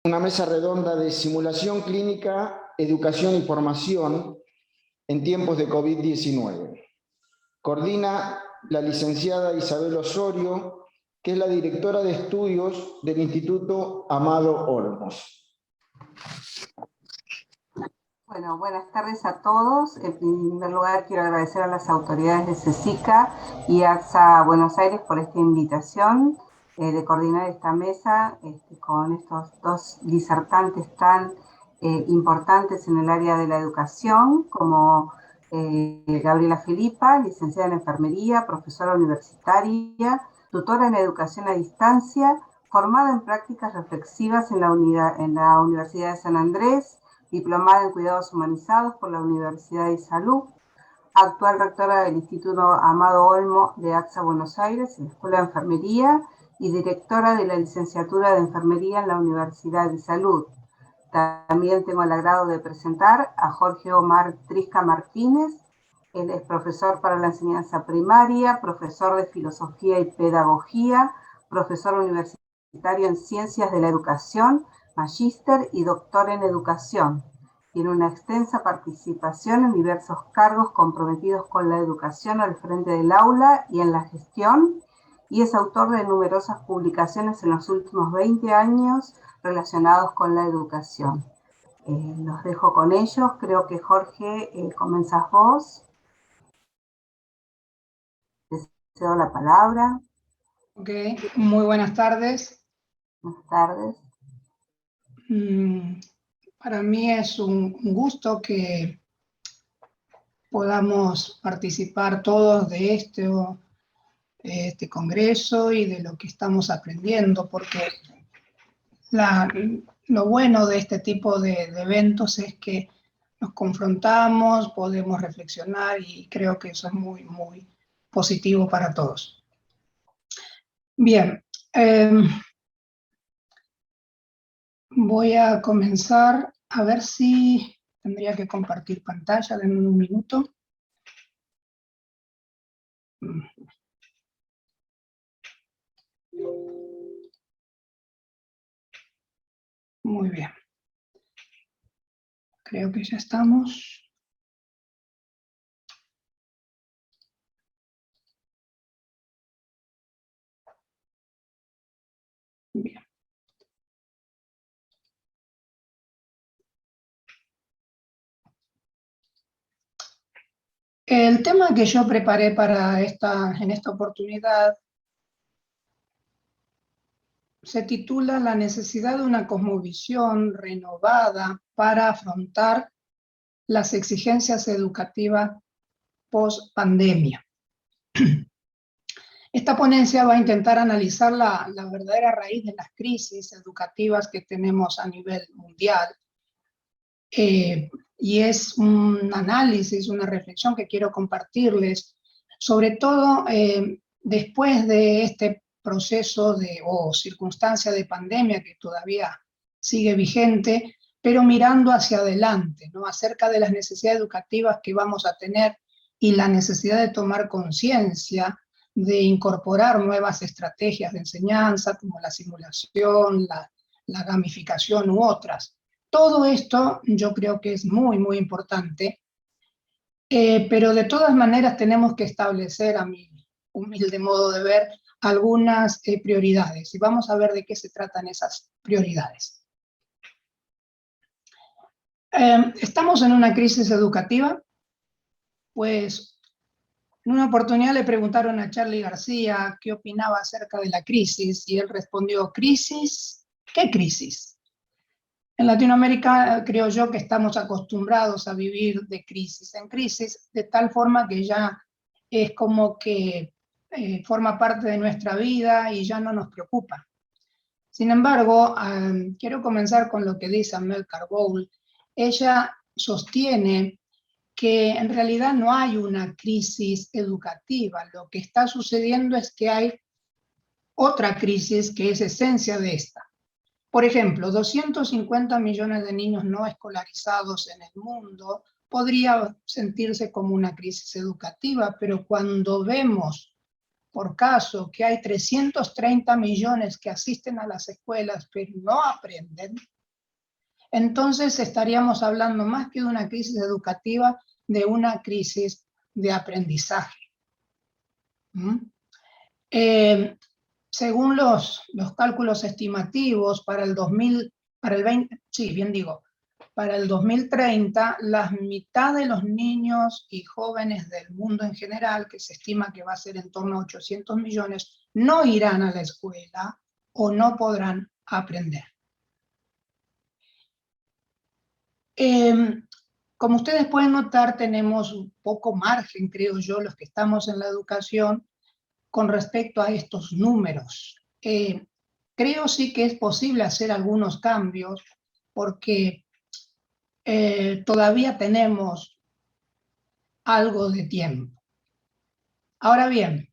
Una mesa redonda de simulación clínica, educación y formación en tiempos de COVID-19. Coordina la licenciada Isabel Osorio, que es la directora de estudios del Instituto Amado Olmos. Bueno, buenas tardes a todos. En primer lugar, quiero agradecer a las autoridades de CECICA y AXA Buenos Aires por esta invitación de coordinar esta mesa con estos dos disertantes tan importantes en el área de la educación, como Gabriela Filipa, licenciada en enfermería, profesora universitaria, tutora en educación a distancia, formada en prácticas reflexivas en la Universidad de San Andrés, diplomada en Cuidados Humanizados por la Universidad de Salud, actual rectora del Instituto Amado Olmo de AXA Buenos Aires, en la Escuela de Enfermería, y directora de la licenciatura de Enfermería en la Universidad de Salud. También tengo el agrado de presentar a Jorge Omar Trisca Martínez. Él es profesor para la enseñanza primaria, profesor de filosofía y pedagogía, profesor universitario en ciencias de la educación, magíster y doctor en educación. Tiene una extensa participación en diversos cargos comprometidos con la educación al frente del aula y en la gestión, y es autor de numerosas publicaciones en los últimos 20 años relacionados con la educación. Los dejo con ellos. Creo que Jorge, comenzás vos. Te cedo la palabra. Ok, muy buenas tardes. Buenas tardes. Para mí es un gusto que podamos participar todos de este congreso y de lo que estamos aprendiendo, porque lo bueno de este tipo de eventos es que nos confrontamos, podemos reflexionar y creo que eso es muy, muy positivo para todos. Bien, voy a comenzar a ver si tendría que compartir pantalla, denme un minuto. Muy bien. Creo que ya estamos. Bien. El tema que yo preparé para en esta oportunidad se titula La necesidad de una cosmovisión renovada para afrontar las exigencias educativas post-pandemia. Esta ponencia va a intentar analizar la verdadera raíz de las crisis educativas que tenemos a nivel mundial. Y es un análisis, una reflexión que quiero compartirles, sobre todo después de este proceso o circunstancia de pandemia que todavía sigue vigente, pero mirando hacia adelante, ¿no? Acerca de las necesidades educativas que vamos a tener y la necesidad de tomar conciencia, de incorporar nuevas estrategias de enseñanza, como la simulación, la gamificación u otras. Todo esto yo creo que es muy, muy importante, pero de todas maneras tenemos que establecer, a mi humilde modo de ver, algunas prioridades. Y vamos a ver de qué se tratan esas prioridades. Estamos en una crisis educativa, pues en una oportunidad le preguntaron a Charly García qué opinaba acerca de la crisis, y él respondió, ¿crisis? ¿Qué crisis? En Latinoamérica creo yo que estamos acostumbrados a vivir de crisis en crisis, de tal forma que ya es como que forma parte de nuestra vida y ya no nos preocupa. Sin embargo, quiero comenzar con lo que dice Amilcar Bowl. Ella sostiene que en realidad no hay una crisis educativa. Lo que está sucediendo es que hay otra crisis que es esencia de esta. Por ejemplo, 250 millones de niños no escolarizados en el mundo podría sentirse como una crisis educativa, pero cuando vemos por caso que hay 330 millones que asisten a las escuelas pero no aprenden, entonces estaríamos hablando más que de una crisis educativa, de una crisis de aprendizaje. Según los cálculos estimativos, para el 2030, la mitad de los niños y jóvenes del mundo en general, que se estima que va a ser en torno a 800 millones, no irán a la escuela o no podrán aprender. Como ustedes pueden notar, tenemos un poco margen, creo yo, los que estamos en la educación, con respecto a estos números. Creo sí que es posible hacer algunos cambios, porque todavía tenemos algo de tiempo. Ahora bien,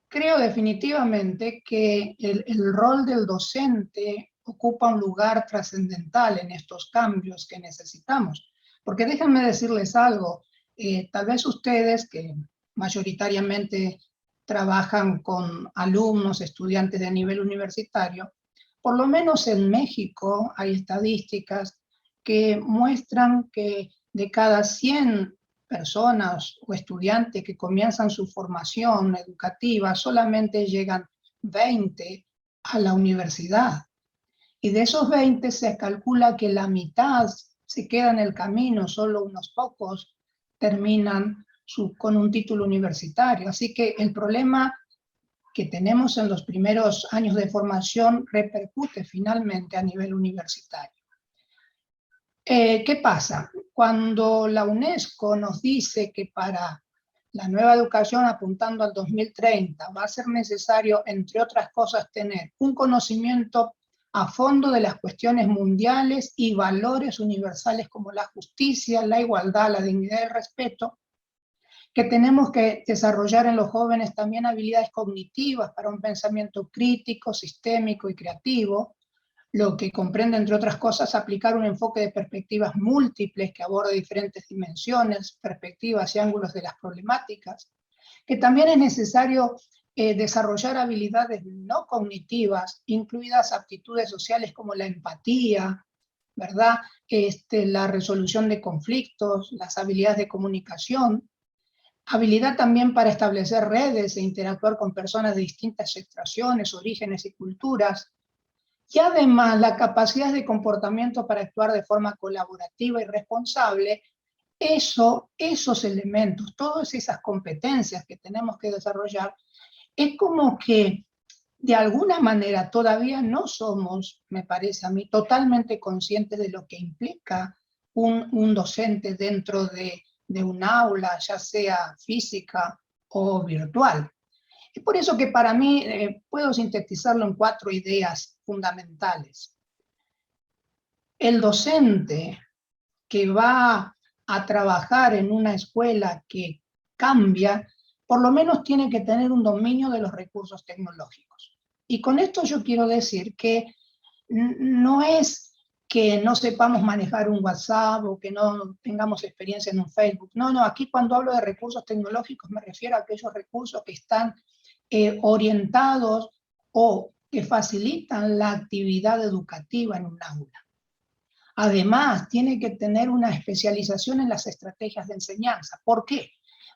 creo definitivamente que el rol del docente ocupa un lugar trascendental en estos cambios que necesitamos. Porque déjenme decirles algo, tal vez ustedes que mayoritariamente trabajan con alumnos, estudiantes de nivel universitario, por lo menos en México hay estadísticas que muestran que de cada 100 personas o estudiantes que comienzan su formación educativa, solamente llegan 20 a la universidad. Y de esos 20 se calcula que la mitad se queda en el camino, solo unos pocos terminan con un título universitario. Así que el problema que tenemos en los primeros años de formación repercute finalmente a nivel universitario. ¿Qué pasa? Cuando la UNESCO nos dice que para la nueva educación apuntando al 2030 va a ser necesario, entre otras cosas, tener un conocimiento a fondo de las cuestiones mundiales y valores universales como la justicia, la igualdad, la dignidad y el respeto, que tenemos que desarrollar en los jóvenes también habilidades cognitivas para un pensamiento crítico, sistémico y creativo, lo que comprende, entre otras cosas, aplicar un enfoque de perspectivas múltiples que aborde diferentes dimensiones, perspectivas y ángulos de las problemáticas, que también es necesario desarrollar habilidades no cognitivas, incluidas aptitudes sociales como la empatía, ¿verdad? La resolución de conflictos, las habilidades de comunicación, habilidad también para establecer redes e interactuar con personas de distintas extracciones, orígenes y culturas, y además la capacidad de comportamiento para actuar de forma colaborativa y responsable. Esos elementos, todas esas competencias que tenemos que desarrollar, es como que de alguna manera todavía no somos, me parece a mí, totalmente conscientes de lo que implica un docente dentro de un aula, ya sea física o virtual. Es por eso que para mí puedo sintetizarlo en 4 ideas fundamentales. El docente que va a trabajar en una escuela que cambia, por lo menos tiene que tener un dominio de los recursos tecnológicos. Y con esto yo quiero decir que no es que no sepamos manejar un WhatsApp o que no tengamos experiencia en un Facebook. No, aquí cuando hablo de recursos tecnológicos me refiero a aquellos recursos que están orientados o que facilitan la actividad educativa en un aula. Además, tiene que tener una especialización en las estrategias de enseñanza. ¿Por qué?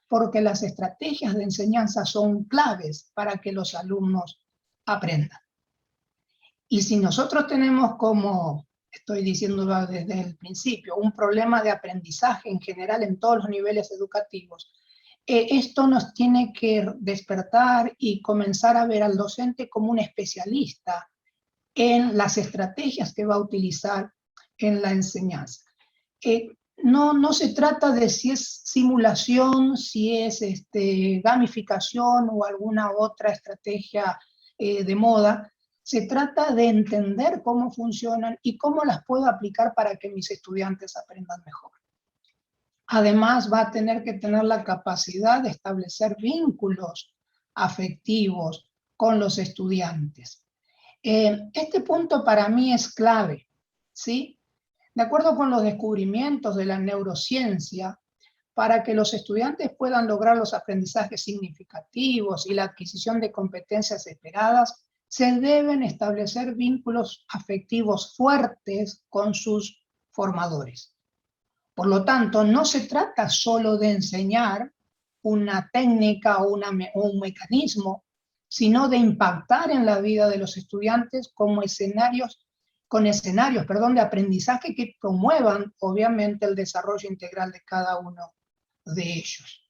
Porque las estrategias de enseñanza son claves para que los alumnos aprendan. Y si nosotros tenemos, como estoy diciéndolo desde el principio, un problema de aprendizaje en general en todos los niveles educativos, esto nos tiene que despertar y comenzar a ver al docente como un especialista en las estrategias que va a utilizar en la enseñanza. No se trata de si es simulación, si es gamificación o alguna otra estrategia de moda. Se trata de entender cómo funcionan y cómo las puedo aplicar para que mis estudiantes aprendan mejor. Además, va a tener que tener la capacidad de establecer vínculos afectivos con los estudiantes. Este punto para mí es clave, ¿sí? De acuerdo con los descubrimientos de la neurociencia, para que los estudiantes puedan lograr los aprendizajes significativos y la adquisición de competencias esperadas, se deben establecer vínculos afectivos fuertes con sus formadores. Por lo tanto, no se trata solo de enseñar una técnica o un mecanismo, sino de impactar en la vida de los estudiantes con escenarios de aprendizaje que promuevan, obviamente, el desarrollo integral de cada uno de ellos.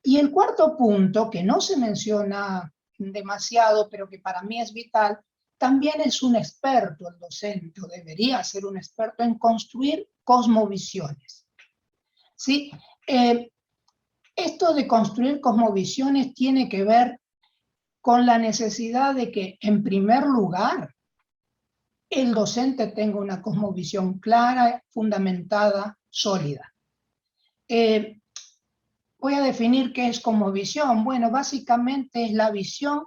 Y el cuarto punto, que no se menciona demasiado, pero que para mí es vital, también es un experto el docente, o debería ser un experto en construir cosmovisiones. ¿Sí? Esto de construir cosmovisiones tiene que ver con la necesidad de que, en primer lugar, el docente tenga una cosmovisión clara, fundamentada, sólida. Voy a definir qué es cosmovisión. Bueno, básicamente es la visión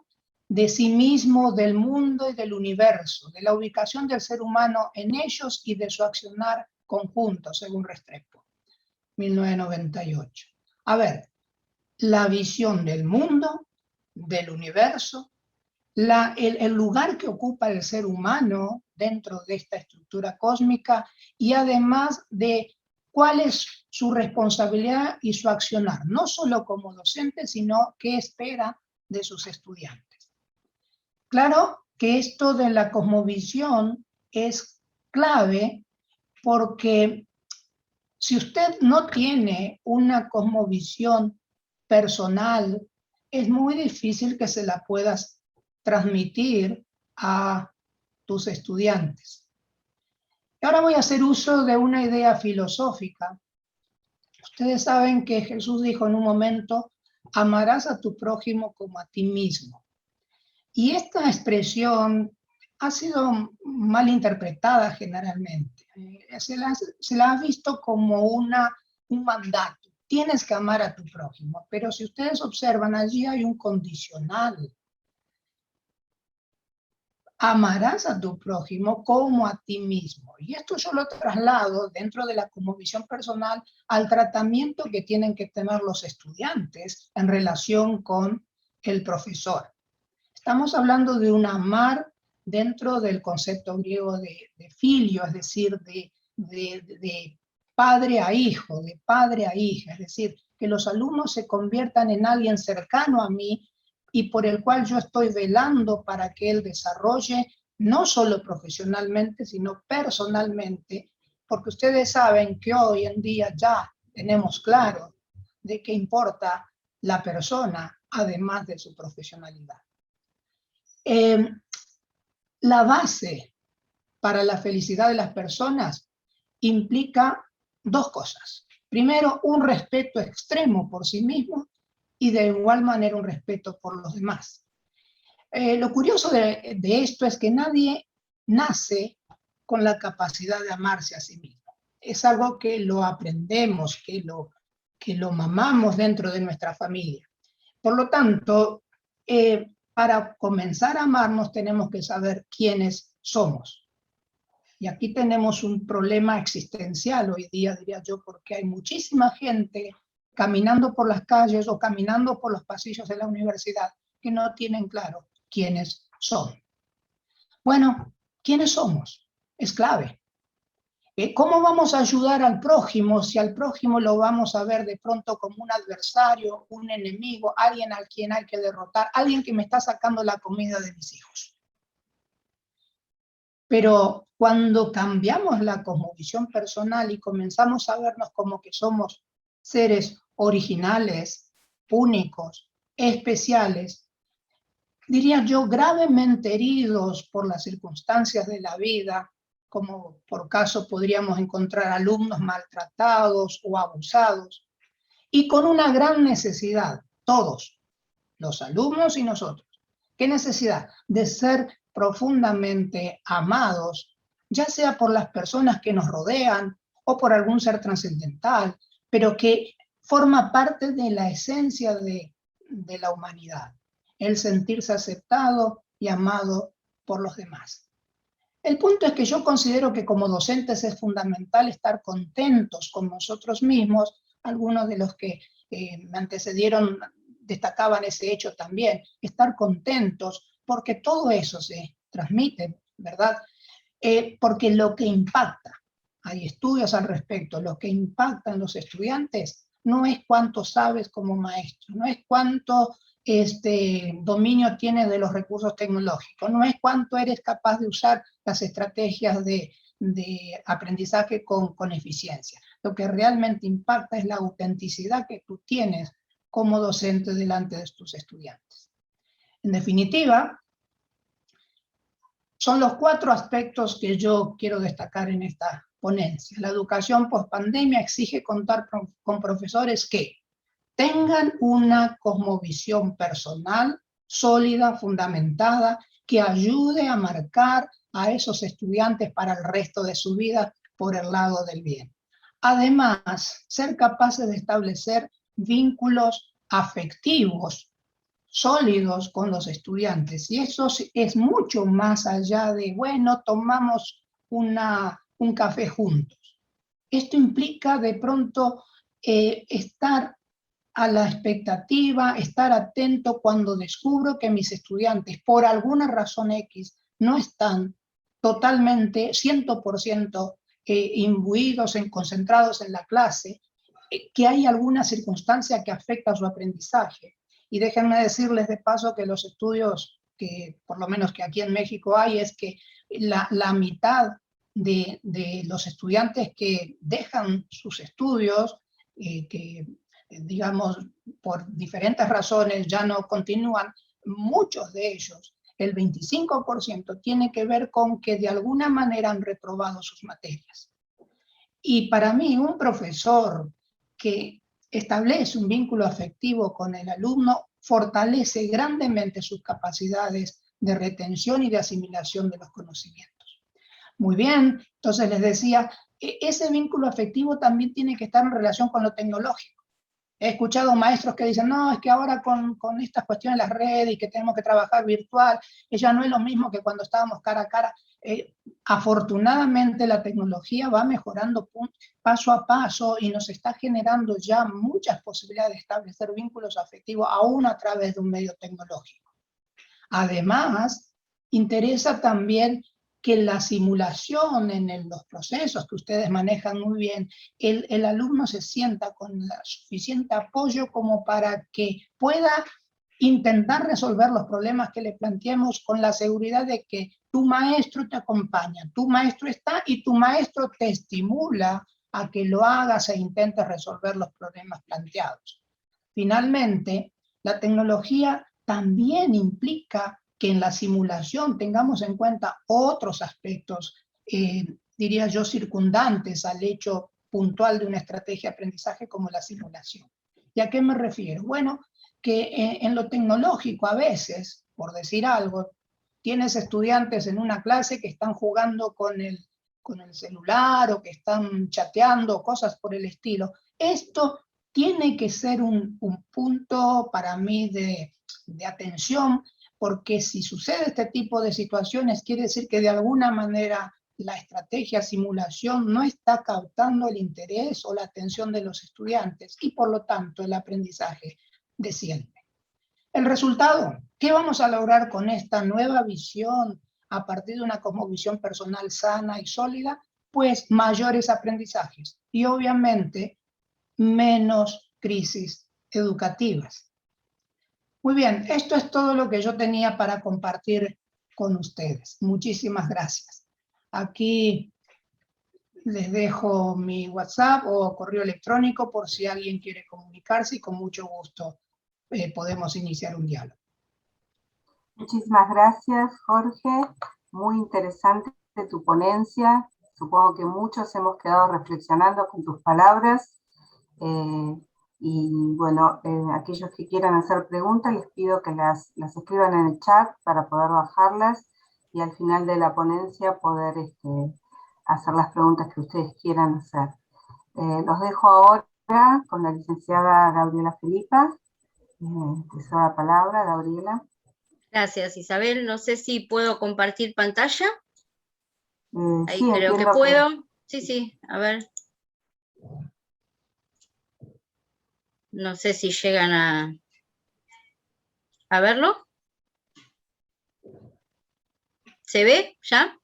de sí mismo, del mundo y del universo, de la ubicación del ser humano en ellos y de su accionar conjunto, según Restrepo, 1998. A ver, la visión del mundo, del universo, el lugar que ocupa el ser humano dentro de esta estructura cósmica y además de cuál es su responsabilidad y su accionar, no solo como docente, sino qué espera de sus estudiantes. Claro que esto de la cosmovisión es clave porque si usted no tiene una cosmovisión personal, es muy difícil que se la puedas transmitir a tus estudiantes. Ahora voy a hacer uso de una idea filosófica. Ustedes saben que Jesús dijo en un momento, amarás a tu prójimo como a ti mismo. Y esta expresión ha sido mal interpretada generalmente. Se la ha visto como un mandato. Tienes que amar a tu prójimo. Pero si ustedes observan, allí hay un condicional. Amarás a tu prójimo como a ti mismo. Y esto yo lo traslado dentro de la cosmovisión personal al tratamiento que tienen que tener los estudiantes en relación con el profesor. Estamos hablando de un amar dentro del concepto griego de filio, es decir, de padre a hijo, de padre a hija, es decir, que los alumnos se conviertan en alguien cercano a mí y por el cual yo estoy velando para que él desarrolle no solo profesionalmente, sino personalmente, porque ustedes saben que hoy en día ya tenemos claro de qué importa la persona, además de su profesionalidad. La base para la felicidad de las personas implica dos cosas. Primero, un respeto extremo por sí mismo y de igual manera un respeto por los demás. Lo curioso de esto es que nadie nace con la capacidad de amarse a sí mismo. Es algo que lo aprendemos, que lo mamamos dentro de nuestra familia. Por lo tanto, para comenzar a amarnos tenemos que saber quiénes somos. Y aquí tenemos un problema existencial hoy día, diría yo, porque hay muchísima gente caminando por las calles o caminando por los pasillos de la universidad que no tienen claro quiénes son. Bueno, ¿quiénes somos? Es clave. ¿Cómo vamos a ayudar al prójimo si al prójimo lo vamos a ver de pronto como un adversario, un enemigo, alguien a quien hay que derrotar, alguien que me está sacando la comida de mis hijos? Pero cuando cambiamos la cosmovisión personal y comenzamos a vernos como que somos seres originales, únicos, especiales, diría yo, gravemente heridos por las circunstancias de la vida, como por caso podríamos encontrar alumnos maltratados o abusados, y con una gran necesidad, todos, los alumnos y nosotros. ¿Qué necesidad? De ser profundamente amados, ya sea por las personas que nos rodean o por algún ser trascendental, pero que forma parte de la esencia de la humanidad, el sentirse aceptado y amado por los demás. El punto es que yo considero que como docentes es fundamental estar contentos con nosotros mismos algunos de los que me antecedieron destacaban ese hecho también, estar contentos, porque todo eso se transmite, ¿verdad? Porque lo que impacta, hay estudios al respecto, lo que impacta en los estudiantes no es cuánto sabes como maestro, no es cuánto dominio tienes de los recursos tecnológicos, no es cuánto eres capaz de usar las estrategias de aprendizaje con eficiencia. Lo que realmente impacta es la autenticidad que tú tienes como docente delante de tus estudiantes. En definitiva, son los 4 aspectos que yo quiero destacar en esta ponencia. La educación post-pandemia exige contar con profesores que tengan una cosmovisión personal, sólida, fundamentada, que ayude a marcar a esos estudiantes para el resto de su vida por el lado del bien. Además, ser capaces de establecer vínculos afectivos sólidos con los estudiantes, y eso es mucho más allá de, bueno, tomamos un café juntos. Esto implica de pronto estar a la expectativa, estar atento cuando descubro que mis estudiantes, por alguna razón X, no están totalmente, 100% imbuidos, concentrados en la clase, que hay alguna circunstancia que afecta a su aprendizaje. Y déjenme decirles de paso que los estudios que, por lo menos que aquí en México hay, es que la mitad de los estudiantes que dejan sus estudios, que digamos por diferentes razones ya no continúan, muchos de ellos, el 25%, tiene que ver con que de alguna manera han reprobado sus materias. Y para mí, un profesor que establece un vínculo afectivo con el alumno fortalece grandemente sus capacidades de retención y de asimilación de los conocimientos. Muy bien, entonces les decía, ese vínculo afectivo también tiene que estar en relación con lo tecnológico. He escuchado maestros que dicen, no, es que ahora con estas cuestiones de las redes y que tenemos que trabajar virtual, ya no es lo mismo que cuando estábamos cara a cara. Afortunadamente la tecnología va mejorando paso a paso y nos está generando ya muchas posibilidades de establecer vínculos afectivos aún a través de un medio tecnológico. Además, interesa también que la simulación en los procesos que ustedes manejan muy bien, el alumno se sienta con el suficiente apoyo como para que pueda intentar resolver los problemas que le planteemos con la seguridad de que tu maestro te acompaña, tu maestro está y tu maestro te estimula a que lo hagas e intentes resolver los problemas planteados. Finalmente, la tecnología también implica que en la simulación tengamos en cuenta otros aspectos, diría yo, circundantes al hecho puntual de una estrategia de aprendizaje como la simulación. ¿Y a qué me refiero? Bueno, que en lo tecnológico a veces, por decir algo, tienes estudiantes en una clase que están jugando con el celular o que están chateando, cosas por el estilo. Esto tiene que ser un punto para mí de atención, porque si sucede este tipo de situaciones, quiere decir que de alguna manera la estrategia simulación no está captando el interés o la atención de los estudiantes y por lo tanto el aprendizaje desciende. El resultado, ¿qué vamos a lograr con esta nueva visión a partir de una cosmovisión personal sana y sólida? Pues mayores aprendizajes y obviamente menos crisis educativas. Muy bien, esto es todo lo que yo tenía para compartir con ustedes. Muchísimas gracias. Aquí les dejo mi WhatsApp o correo electrónico por si alguien quiere comunicarse y con mucho gusto podemos iniciar un diálogo. Muchísimas gracias, Jorge. Muy interesante tu ponencia. Supongo que muchos hemos quedado reflexionando con tus palabras. Y bueno, aquellos que quieran hacer preguntas, les pido que las escriban en el chat para poder bajarlas y al final de la ponencia poder hacer las preguntas que ustedes quieran hacer. Los dejo ahora con la licenciada Gabriela Filipa. Te cedo la palabra, Gabriela. Gracias, Isabel. No sé si puedo compartir pantalla. Ahí sí, creo que puedo. Sí, a ver. No sé si llegan a verlo. ¿Se ve ya?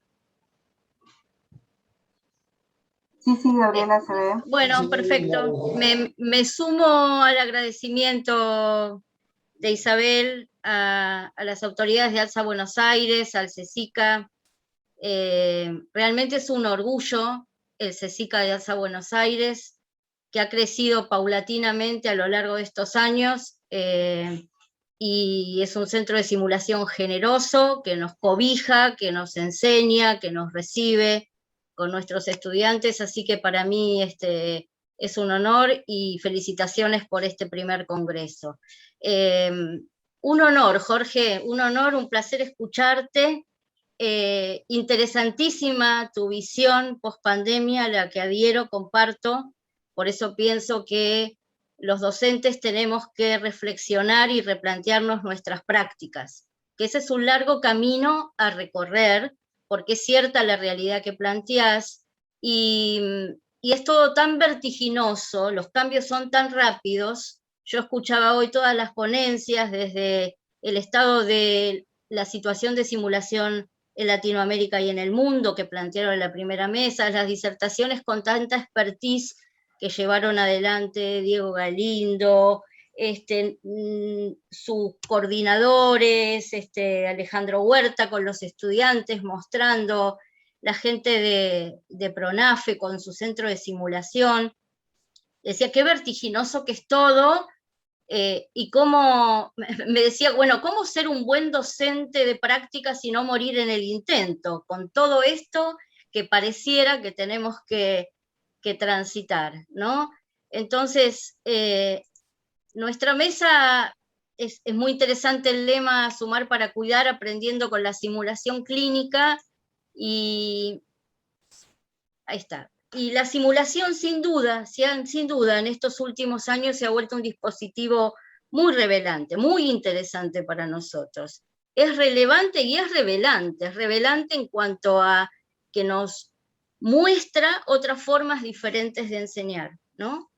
Sí, Gabriela, se ve. Bueno, perfecto. Me sumo al agradecimiento de Isabel a las autoridades de ALSA Buenos Aires, al CECICA. Realmente es un orgullo el CECICA de ALSA Buenos Aires, que ha crecido paulatinamente a lo largo de estos años, y es un centro de simulación generoso que nos cobija, que nos enseña, que nos recibe con nuestros estudiantes, así que para mí es un honor y felicitaciones por este primer congreso. Un honor, Jorge, un honor, un placer escucharte. Interesantísima tu visión post pandemia, a la que adhiero, comparto. Por eso pienso que los docentes tenemos que reflexionar y replantearnos nuestras prácticas, que ese es un largo camino a recorrer, porque es cierta la realidad que planteás, y es todo tan vertiginoso, los cambios son tan rápidos. Yo escuchaba hoy todas las ponencias desde el estado de la situación de simulación en Latinoamérica y en el mundo que plantearon en la primera mesa, las disertaciones con tanta expertise que llevaron adelante Diego Galindo, sus coordinadores, Alejandro Huerta con los estudiantes mostrando, la gente de Pronafe con su centro de simulación. Decía, qué vertiginoso que es todo, y cómo, me decía, bueno, ¿cómo ser un buen docente de prácticas y no morir en el intento? Con todo esto que pareciera que tenemos que transitar, ¿no? Entonces, nuestra mesa es muy interesante el lema Sumar para Cuidar, aprendiendo con la simulación clínica, y ahí está. Y la simulación, sin duda, en estos últimos años se ha vuelto un dispositivo muy revelante, muy interesante para nosotros. Es relevante y es revelante en cuanto a que nos muestra otras formas diferentes de enseñar, ¿no?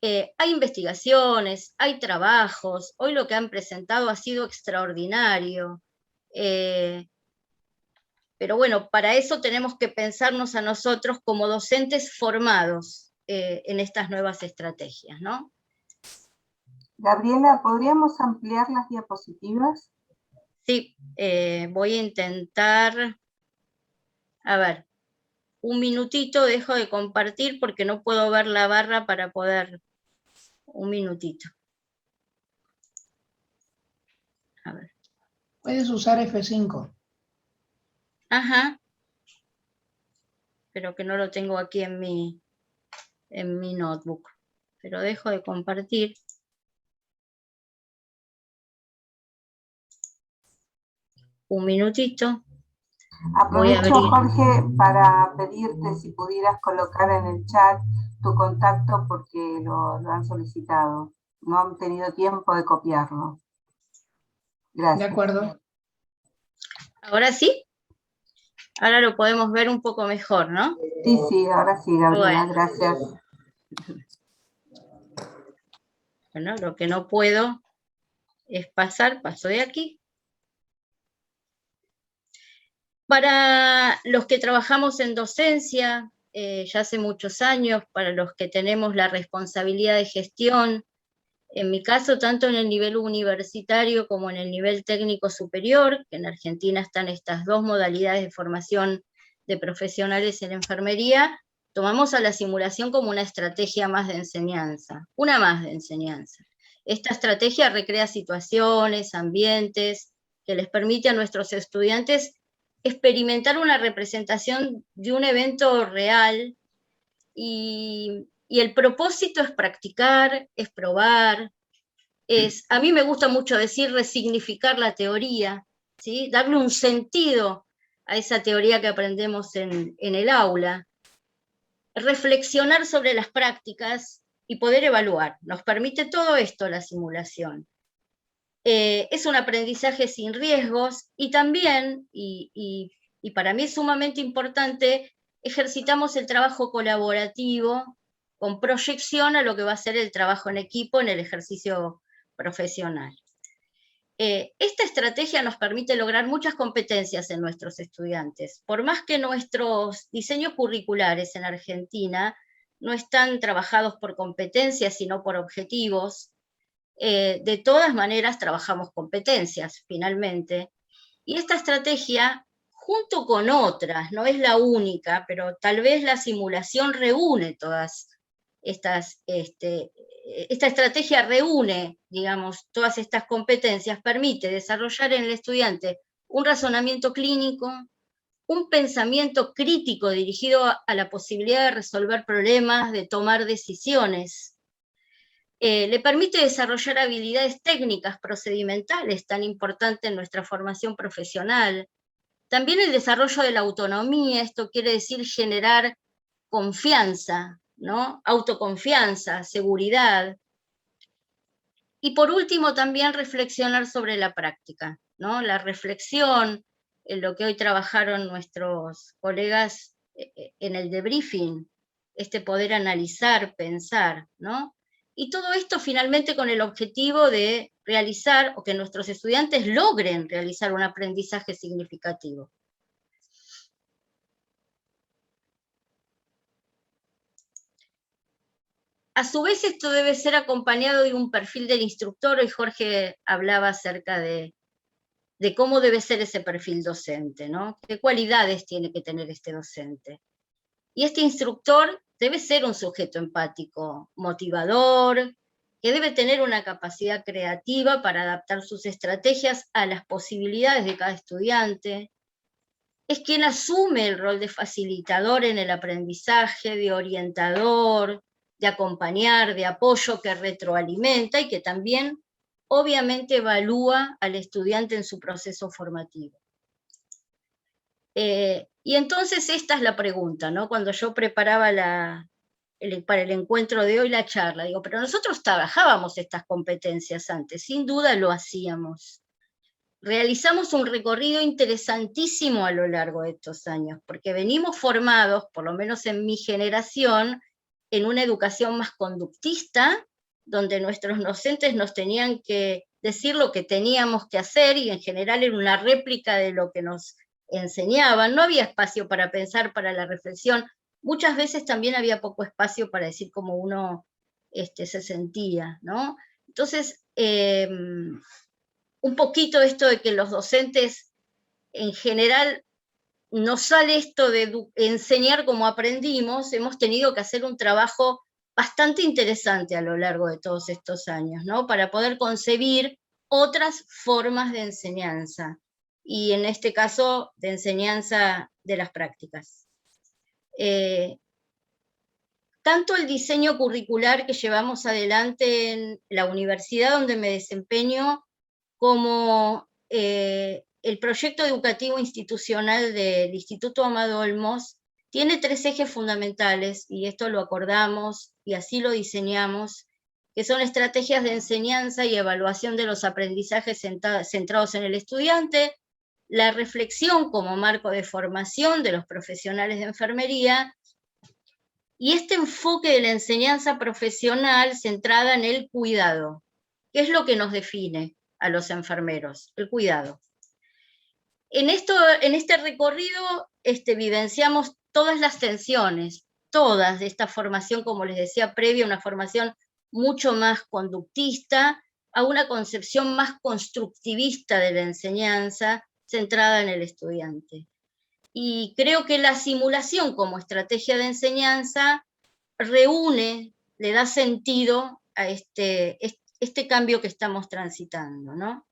Hay investigaciones, hay trabajos, hoy lo que han presentado ha sido extraordinario. Pero bueno, para eso tenemos que pensarnos a nosotros como docentes formados en estas nuevas estrategias, ¿no? Gabriela, ¿podríamos ampliar las diapositivas? Sí, voy a intentar, a ver, un minutito dejo de compartir porque no puedo ver la barra para poder, un minutito. A ver. Puedes usar F5. Ajá. Pero que no lo tengo aquí en mi notebook. Pero dejo de compartir. Un minutito. Aprovecho, Jorge, para pedirte si pudieras colocar en el chat tu contacto porque lo han solicitado. No han tenido tiempo de copiarlo. Gracias. De acuerdo. ¿Ahora sí? Ahora lo podemos ver un poco mejor, ¿no? Sí, ahora sí, Gabriela, Bueno. gracias. Bueno, lo que no puedo es paso de aquí. Para los que trabajamos en docencia ya hace muchos años, para los que tenemos la responsabilidad de gestión, en mi caso, tanto en el nivel universitario como en el nivel técnico superior, que en Argentina están estas dos modalidades de formación de profesionales en enfermería, tomamos a la simulación como una estrategia más de enseñanza, una más de enseñanza. Esta estrategia recrea situaciones, ambientes, que les permite a nuestros estudiantes experimentar una representación de un evento real, y el propósito es practicar, es probar, a mí me gusta mucho decir resignificar la teoría, ¿sí? Darle un sentido a esa teoría que aprendemos en el aula, reflexionar sobre las prácticas y poder evaluar. Nos permite todo esto la simulación. Es un aprendizaje sin riesgos y también, y para mí es sumamente importante, ejercitamos el trabajo colaborativo con proyección a lo que va a ser el trabajo en equipo en el ejercicio profesional. Esta estrategia nos permite lograr muchas competencias en nuestros estudiantes. Por más que nuestros diseños curriculares en Argentina no están trabajados por competencias, sino por objetivos, de todas maneras trabajamos competencias, finalmente. Y esta estrategia, junto con otras, no es la única, pero tal vez la simulación reúne todas estas, esta estrategia reúne, digamos, todas estas competencias, permite desarrollar en el estudiante un razonamiento clínico, un pensamiento crítico dirigido a la posibilidad de resolver problemas, de tomar decisiones. Le permite desarrollar habilidades técnicas, procedimentales, tan importantes en nuestra formación profesional. También el desarrollo de la autonomía, esto quiere decir generar confianza, ¿no? Autoconfianza, seguridad. Y por último, también reflexionar sobre la práctica, ¿no? La reflexión, en lo que hoy trabajaron nuestros colegas en el debriefing, este poder analizar, pensar, ¿no? Y todo esto finalmente con el objetivo de realizar, o que nuestros estudiantes logren realizar un aprendizaje significativo. A su vez, esto debe ser acompañado de un perfil del instructor. Hoy Jorge hablaba acerca de cómo debe ser ese perfil docente, ¿no? ¿Qué cualidades tiene que tener este docente? Y este instructor debe ser un sujeto empático, motivador, que debe tener una capacidad creativa para adaptar sus estrategias a las posibilidades de cada estudiante. Es quien asume el rol de facilitador en el aprendizaje, de orientador, de acompañar, de apoyo, que retroalimenta y que también obviamente evalúa al estudiante en su proceso formativo. Y entonces esta es la pregunta, ¿no? Cuando yo preparaba para el encuentro de hoy la charla, digo, pero nosotros trabajábamos estas competencias antes, sin duda lo hacíamos. Realizamos un recorrido interesantísimo a lo largo de estos años, porque venimos formados, por lo menos en mi generación, en una educación más conductista, donde nuestros docentes nos tenían que decir lo que teníamos que hacer, y en general era una réplica de lo que nos enseñaban. No había espacio para pensar, para la reflexión. Muchas veces también había poco espacio para decir cómo uno se sentía, ¿no? Entonces, un poquito esto de que los docentes, en general, no sale esto de enseñar como aprendimos, hemos tenido que hacer un trabajo bastante interesante a lo largo de todos estos años, ¿no? Para poder concebir otras formas de enseñanza, y en este caso de enseñanza de las prácticas. Tanto el diseño curricular que llevamos adelante en la universidad donde me desempeño, como el proyecto educativo institucional del Instituto Amado Olmos, tiene 3 ejes fundamentales, y esto lo acordamos y así lo diseñamos, que son estrategias de enseñanza y evaluación de los aprendizajes centrados en el estudiante, la reflexión como marco de formación de los profesionales de enfermería, y este enfoque de la enseñanza profesional centrada en el cuidado, que es lo que nos define a los enfermeros, el cuidado. En este recorrido vivenciamos todas las tensiones, todas de esta formación, como les decía, previa, una formación mucho más conductista, a una concepción más constructivista de la enseñanza, centrada en el estudiante. Y creo que la simulación como estrategia de enseñanza reúne, le da sentido a este cambio que estamos transitando, ¿no?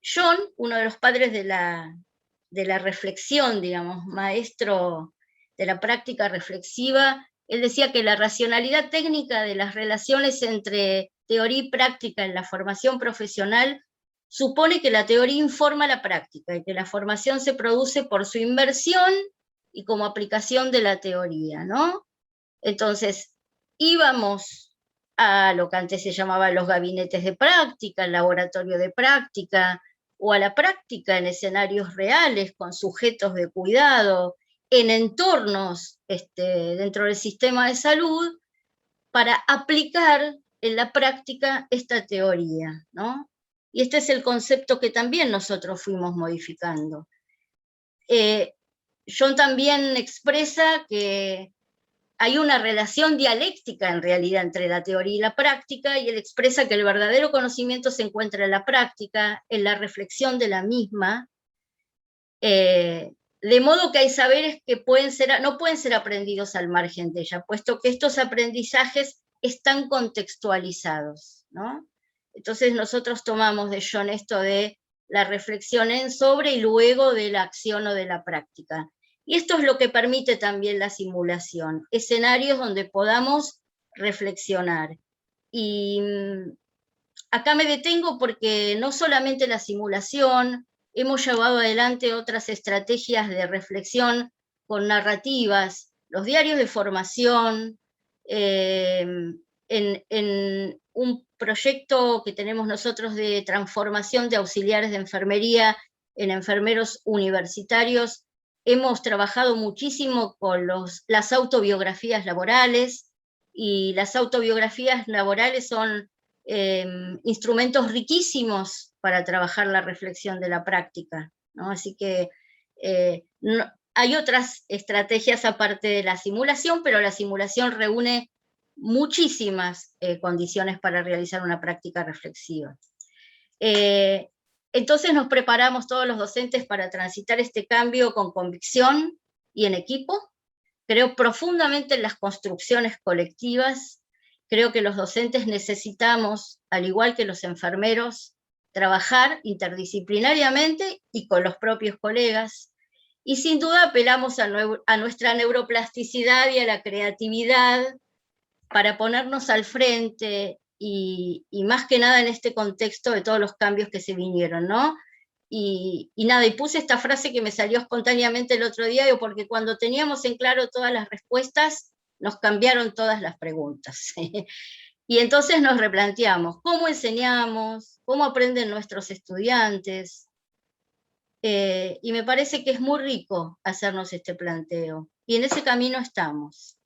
John, uno de los padres de la reflexión, digamos, maestro de la práctica reflexiva, él decía que la racionalidad técnica de las relaciones entre teoría y práctica en la formación profesional supone que la teoría informa la práctica y que la formación se produce por su inversión y como aplicación de la teoría, ¿no? Entonces, íbamos a lo que antes se llamaba los gabinetes de práctica, el laboratorio de práctica, o a la práctica en escenarios reales con sujetos de cuidado, en entornos dentro del sistema de salud para aplicar en la práctica esta teoría, ¿no? Y este es el concepto que también nosotros fuimos modificando. John también expresa que hay una relación dialéctica en realidad entre la teoría y la práctica, y él expresa que el verdadero conocimiento se encuentra en la práctica, en la reflexión de la misma, de modo que hay saberes que no pueden ser aprendidos al margen de ella, puesto que estos aprendizajes están contextualizados, ¿no? Entonces nosotros tomamos de John esto de la reflexión en sobre y luego de la acción o de la práctica. Y esto es lo que permite también la simulación, escenarios donde podamos reflexionar. Y acá me detengo porque no solamente la simulación, hemos llevado adelante otras estrategias de reflexión con narrativas, los diarios de formación, en un proyecto que tenemos nosotros de transformación de auxiliares de enfermería en enfermeros universitarios. Hemos trabajado muchísimo con las autobiografías laborales, y las autobiografías laborales son instrumentos riquísimos para trabajar la reflexión de la práctica, ¿no? Así que hay otras estrategias aparte de la simulación, pero la simulación reúne muchísimas condiciones para realizar una práctica reflexiva. Entonces nos preparamos todos los docentes para transitar este cambio con convicción y en equipo. Creo profundamente en las construcciones colectivas. Creo que los docentes necesitamos, al igual que los enfermeros, trabajar interdisciplinariamente y con los propios colegas. Y sin duda apelamos a nuestra neuroplasticidad y a la creatividad para ponernos al frente y más que nada en este contexto de todos los cambios que se vinieron, ¿no? Y nada, y puse esta frase que me salió espontáneamente el otro día, porque cuando teníamos en claro todas las respuestas, nos cambiaron todas las preguntas. Y entonces nos replanteamos, ¿cómo enseñamos? ¿Cómo aprenden nuestros estudiantes? Y me parece que es muy rico hacernos este planteo, y en ese camino estamos.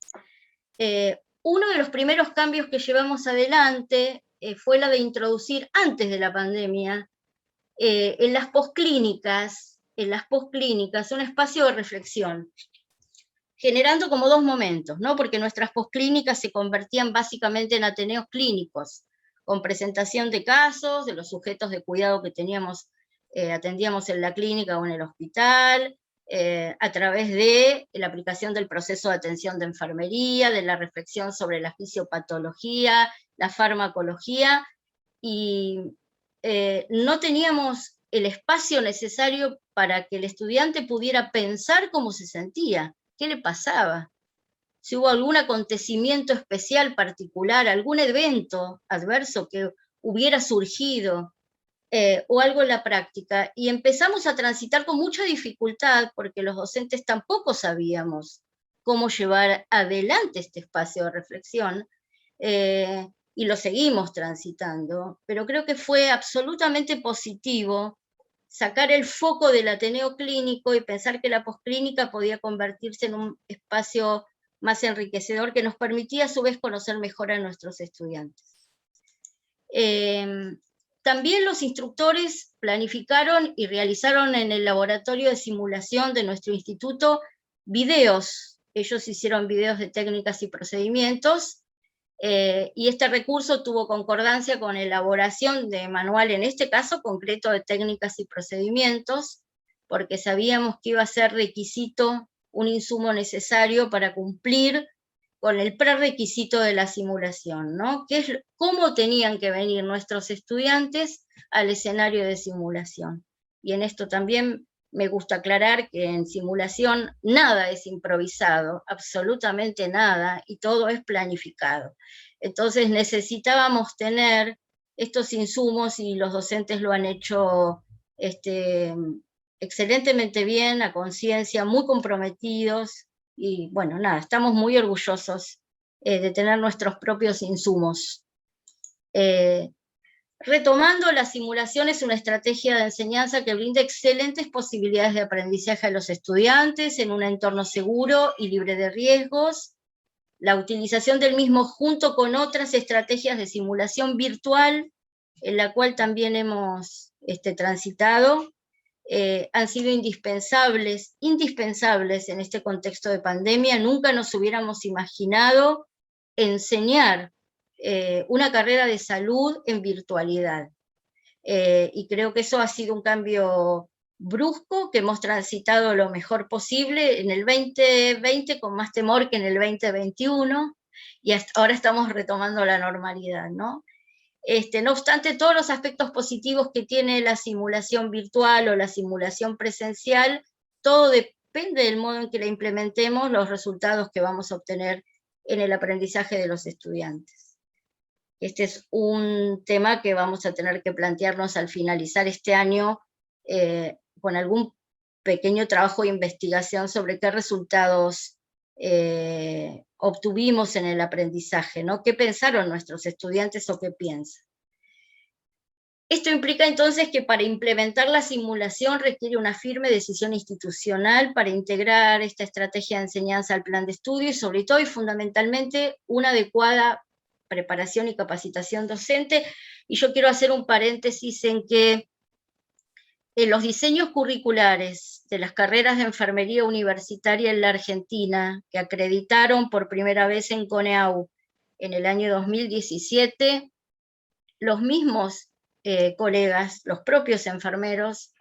Uno de los primeros cambios que llevamos adelante fue la de introducir, antes de la pandemia, en las posclínicas, un espacio de reflexión, generando como dos momentos, ¿no? Porque nuestras posclínicas se convertían básicamente en ateneos clínicos, con presentación de casos, de los sujetos de cuidado que atendíamos en la clínica o en el hospital, a través de la aplicación del proceso de atención de enfermería, de la reflexión sobre la fisiopatología, la farmacología, y no teníamos el espacio necesario para que el estudiante pudiera pensar cómo se sentía, qué le pasaba, si hubo algún acontecimiento especial particular, algún evento adverso que hubiera surgido, o algo en la práctica. Y empezamos a transitar con mucha dificultad, porque los docentes tampoco sabíamos cómo llevar adelante este espacio de reflexión, y lo seguimos transitando, pero creo que fue absolutamente positivo sacar el foco del ateneo clínico y pensar que la posclínica podía convertirse en un espacio más enriquecedor que nos permitía a su vez conocer mejor a nuestros estudiantes. También los instructores planificaron y realizaron en el laboratorio de simulación de nuestro instituto videos. Ellos hicieron videos de técnicas y procedimientos, y este recurso tuvo concordancia con elaboración de manual, en este caso concreto, de técnicas y procedimientos, porque sabíamos que iba a ser requisito, un insumo necesario para cumplir con el prerequisito de la simulación, ¿no? Que es cómo tenían que venir nuestros estudiantes al escenario de simulación. Y en esto también me gusta aclarar que en simulación nada es improvisado, absolutamente nada, y todo es planificado. Entonces necesitábamos tener estos insumos, y los docentes lo han hecho excelentemente bien, a conciencia, muy comprometidos, y bueno, nada, estamos muy orgullosos de tener nuestros propios insumos. Retomando, la simulación es una estrategia de enseñanza que brinda excelentes posibilidades de aprendizaje a los estudiantes en un entorno seguro y libre de riesgos. La utilización del mismo junto con otras estrategias de simulación virtual, en la cual también hemos transitado, han sido indispensables en este contexto de pandemia. Nunca nos hubiéramos imaginado enseñar una carrera de salud en virtualidad. Y creo que eso ha sido un cambio brusco, que hemos transitado lo mejor posible en el 2020 con más temor que en el 2021, y hasta ahora estamos retomando la normalidad, ¿no? No obstante, todos los aspectos positivos que tiene la simulación virtual o la simulación presencial, todo depende del modo en que la implementemos, los resultados que vamos a obtener en el aprendizaje de los estudiantes. Este es un tema que vamos a tener que plantearnos al finalizar este año, con algún pequeño trabajo de investigación sobre qué resultados obtuvimos en el aprendizaje, ¿no? ¿Qué pensaron nuestros estudiantes o qué piensan? Esto implica entonces que para implementar la simulación requiere una firme decisión institucional para integrar esta estrategia de enseñanza al plan de estudio, y sobre todo y fundamentalmente una adecuada preparación y capacitación docente. Y yo quiero hacer un paréntesis en que los diseños curriculares de las carreras de enfermería universitaria en la Argentina, que acreditaron por primera vez en CONEAU en el año 2017, los mismos colegas, los propios enfermeros,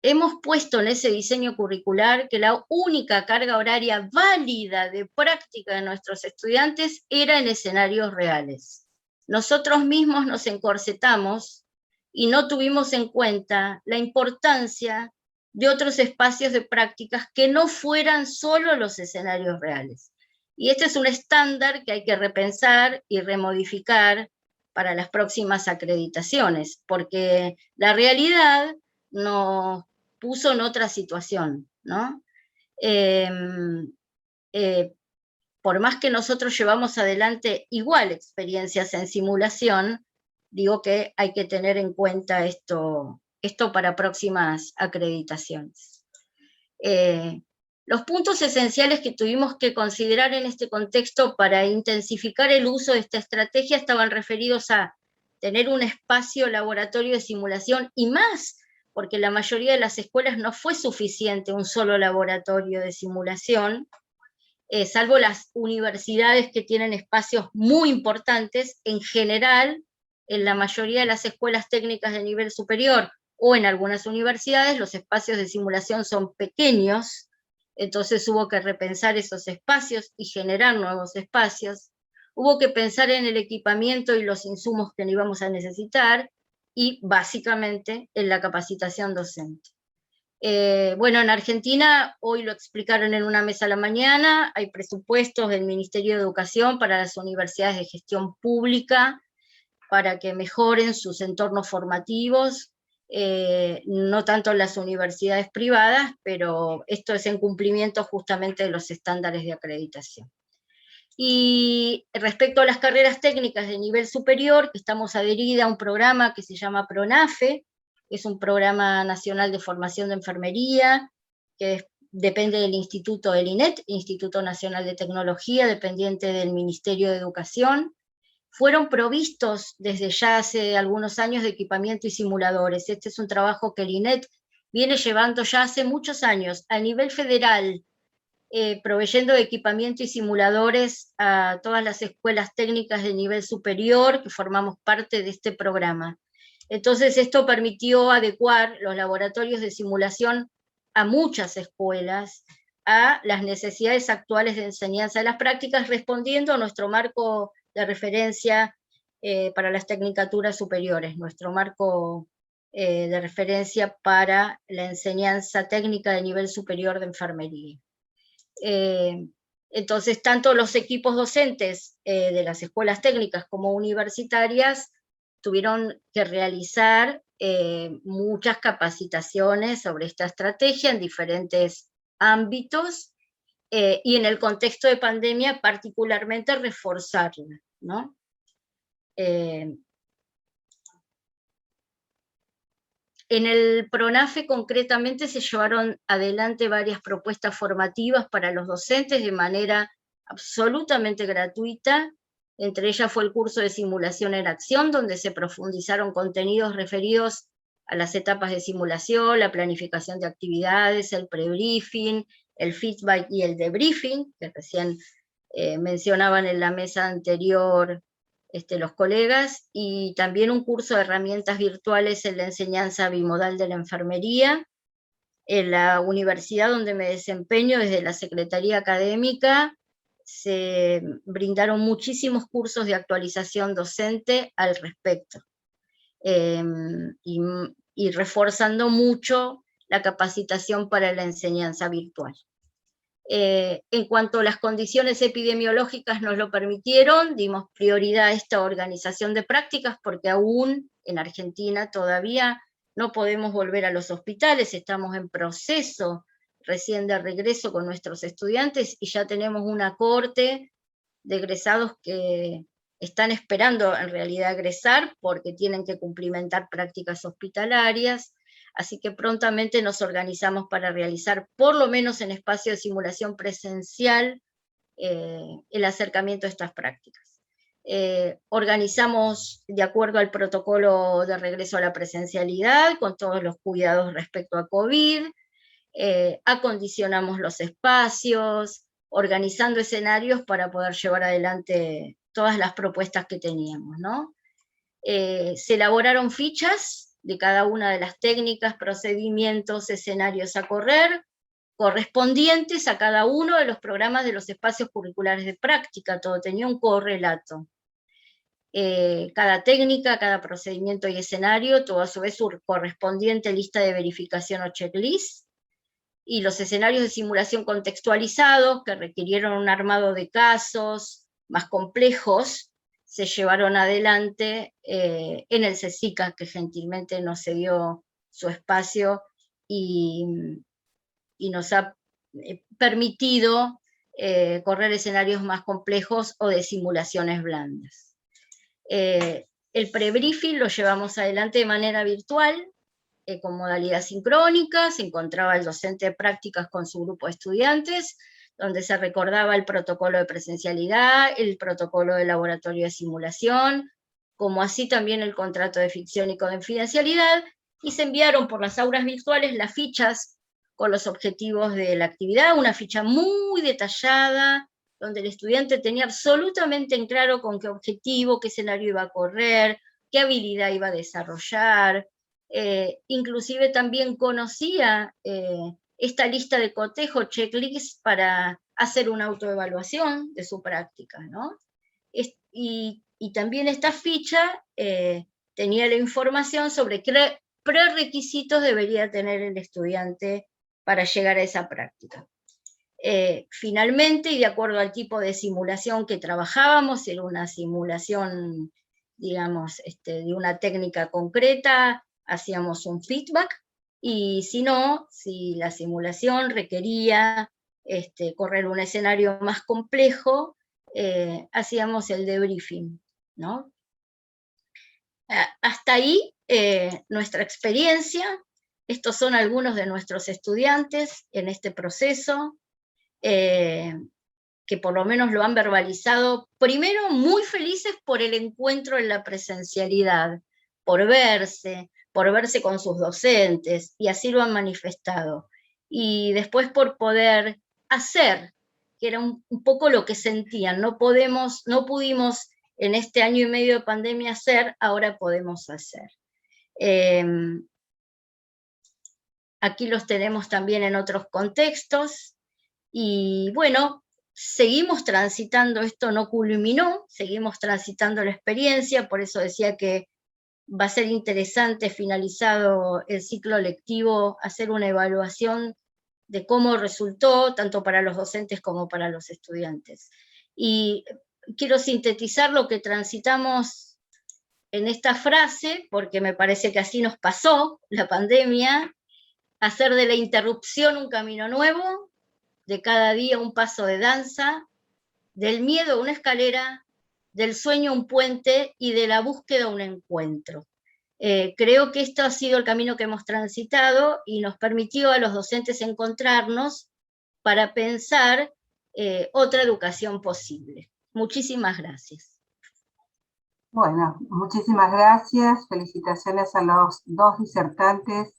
hemos puesto en ese diseño curricular que la única carga horaria válida de práctica de nuestros estudiantes era en escenarios reales. Nosotros mismos nos encorsetamos y no tuvimos en cuenta la importancia de otros espacios de prácticas que no fueran solo los escenarios reales. Y este es un estándar que hay que repensar y remodificar para las próximas acreditaciones, porque la realidad nos puso en otra situación, ¿no? Por más que nosotros llevamos adelante igual experiencias en simulación, digo que hay que tener en cuenta esto para próximas acreditaciones. Los puntos esenciales que tuvimos que considerar en este contexto para intensificar el uso de esta estrategia estaban referidos a tener un espacio laboratorio de simulación, y más, porque la mayoría de las escuelas no fue suficiente un solo laboratorio de simulación, salvo las universidades que tienen espacios muy importantes. En general, en la mayoría de las escuelas técnicas de nivel superior o en algunas universidades, los espacios de simulación son pequeños. Entonces hubo que repensar esos espacios y generar nuevos espacios. Hubo que pensar en el equipamiento y los insumos que íbamos a necesitar, y básicamente en la capacitación docente. Bueno, en Argentina, hoy lo explicaron en una mesa a la mañana, hay presupuestos del Ministerio de Educación para las universidades de gestión pública para que mejoren sus entornos formativos, no tanto en las universidades privadas, pero esto es en cumplimiento justamente de los estándares de acreditación. Y respecto a las carreras técnicas de nivel superior, que estamos adheridas a un programa que se llama PRONAFE, es un programa nacional de formación de enfermería, que depende del Instituto del INET, Instituto Nacional de Tecnología, dependiente del Ministerio de Educación. Fueron provistos desde ya hace algunos años de equipamiento y simuladores. Este es un trabajo que el INET viene llevando ya hace muchos años a nivel federal, proveyendo de equipamiento y simuladores a todas las escuelas técnicas de nivel superior que formamos parte de este programa. Entonces esto permitió adecuar los laboratorios de simulación a muchas escuelas a las necesidades actuales de enseñanza de las prácticas, respondiendo a nuestro marco de referencia para las tecnicaturas superiores, nuestro marco de referencia para la enseñanza técnica de nivel superior de enfermería. Entonces, tanto los equipos docentes de las escuelas técnicas como universitarias tuvieron que realizar muchas capacitaciones sobre esta estrategia en diferentes ámbitos, y en el contexto de pandemia particularmente reforzarla, ¿no? En el PRONAFE concretamente se llevaron adelante varias propuestas formativas para los docentes de manera absolutamente gratuita. Entre ellas fue el curso de simulación en acción, donde se profundizaron contenidos referidos a las etapas de simulación, la planificación de actividades, el prebriefing, el feedback y el debriefing, que recién mencionaban en la mesa anterior los colegas, y también un curso de herramientas virtuales en la enseñanza bimodal de la enfermería. En la universidad donde me desempeño, desde la Secretaría Académica, se brindaron muchísimos cursos de actualización docente al respecto, y reforzando mucho la capacitación para la enseñanza virtual. En cuanto a las condiciones epidemiológicas nos lo permitieron, dimos prioridad a esta organización de prácticas porque aún en Argentina todavía no podemos volver a los hospitales, estamos en proceso recién de regreso con nuestros estudiantes y ya tenemos una cohorte de egresados que están esperando en realidad egresar porque tienen que cumplimentar prácticas hospitalarias. Así que prontamente nos organizamos para realizar, por lo menos en espacio de simulación presencial, el acercamiento a estas prácticas. Organizamos de acuerdo al protocolo de regreso a la presencialidad, con todos los cuidados respecto a COVID, acondicionamos los espacios, organizando escenarios para poder llevar adelante todas las propuestas que teníamos, ¿no? Se elaboraron fichas de cada una de las técnicas, procedimientos, escenarios a correr, correspondientes a cada uno de los programas de los espacios curriculares de práctica, todo tenía un correlato. Cada técnica, cada procedimiento y escenario, todo a su vez su correspondiente lista de verificación o checklist, y los escenarios de simulación contextualizados, que requirieron un armado de casos más complejos, se llevaron adelante en el CESICA, que gentilmente nos cedió su espacio y nos ha permitido correr escenarios más complejos o de simulaciones blandas. El prebriefing lo llevamos adelante de manera virtual, con modalidad sincrónica, se encontraba el docente de prácticas con su grupo de estudiantes, donde se recordaba el protocolo de presencialidad, el protocolo de laboratorio de simulación, como así también el contrato de ficción y confidencialidad, y se enviaron por las aulas virtuales las fichas con los objetivos de la actividad, una ficha muy detallada, donde el estudiante tenía absolutamente en claro con qué objetivo, qué escenario iba a correr, qué habilidad iba a desarrollar, inclusive también conocía esta lista de cotejo, checklist, para hacer una autoevaluación de su práctica, ¿no? Y también esta ficha tenía la información sobre qué prerequisitos debería tener el estudiante para llegar a esa práctica. Finalmente, y de acuerdo al tipo de simulación que trabajábamos, era una simulación, digamos, de una técnica concreta, hacíamos un feedback, y si no, si la simulación requería correr un escenario más complejo, hacíamos el debriefing, ¿no? Hasta ahí nuestra experiencia. Estos son algunos de nuestros estudiantes en este proceso, que por lo menos lo han verbalizado, primero muy felices por el encuentro en la presencialidad, por verse con sus docentes, y así lo han manifestado. Y después por poder hacer, que era un poco lo que sentían, no pudimos en este año y medio de pandemia hacer, ahora podemos hacer. Aquí los tenemos también en otros contextos, y bueno, seguimos transitando, esto no culminó, seguimos transitando la experiencia, por eso decía que va a ser interesante, finalizado el ciclo lectivo, hacer una evaluación de cómo resultó, tanto para los docentes como para los estudiantes. Y quiero sintetizar lo que transitamos en esta frase, porque me parece que así nos pasó la pandemia: hacer de la interrupción un camino nuevo, de cada día un paso de danza, del miedo una escalera, del sueño un puente y de la búsqueda un encuentro. Creo que esto ha sido el camino que hemos transitado y nos permitió a los docentes encontrarnos para pensar otra educación posible. Muchísimas gracias. Bueno, muchísimas gracias. Felicitaciones a los dos disertantes.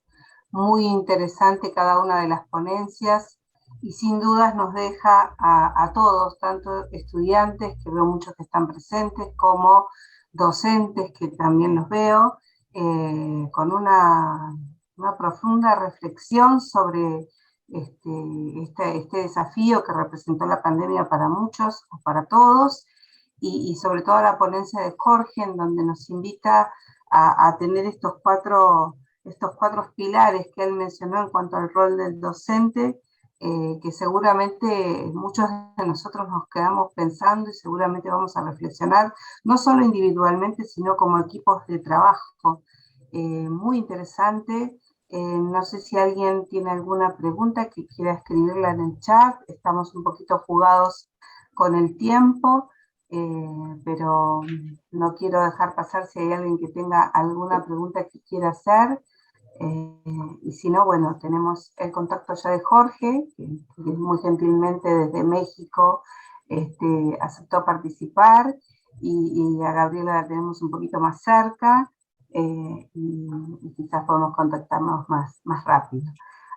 Muy interesante cada una de las ponencias y sin dudas nos deja a todos, tanto estudiantes, que veo muchos que están presentes, como docentes, que también los veo, con una profunda reflexión sobre este desafío que representó la pandemia para muchos o para todos, y sobre todo la ponencia de Jorge, en donde nos invita a tener estos cuatro pilares que él mencionó en cuanto al rol del docente, que seguramente muchos de nosotros nos quedamos pensando y seguramente vamos a reflexionar, no solo individualmente, sino como equipos de trabajo. Muy interesante. No sé si alguien tiene alguna pregunta que quiera escribirla en el chat. Estamos un poquito jugados con el tiempo, pero no quiero dejar pasar si hay alguien que tenga alguna pregunta que quiera hacer. Y si no, bueno, tenemos el contacto ya de Jorge, que muy gentilmente desde México aceptó participar, y a Gabriela la tenemos un poquito más cerca, y quizás podemos contactarnos más rápido.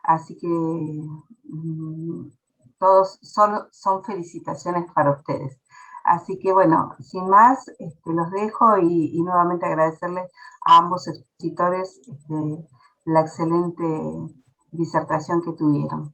Así que todos son felicitaciones para ustedes. Así que bueno, sin más, los dejo y nuevamente agradecerles a ambos expositores la excelente disertación que tuvieron.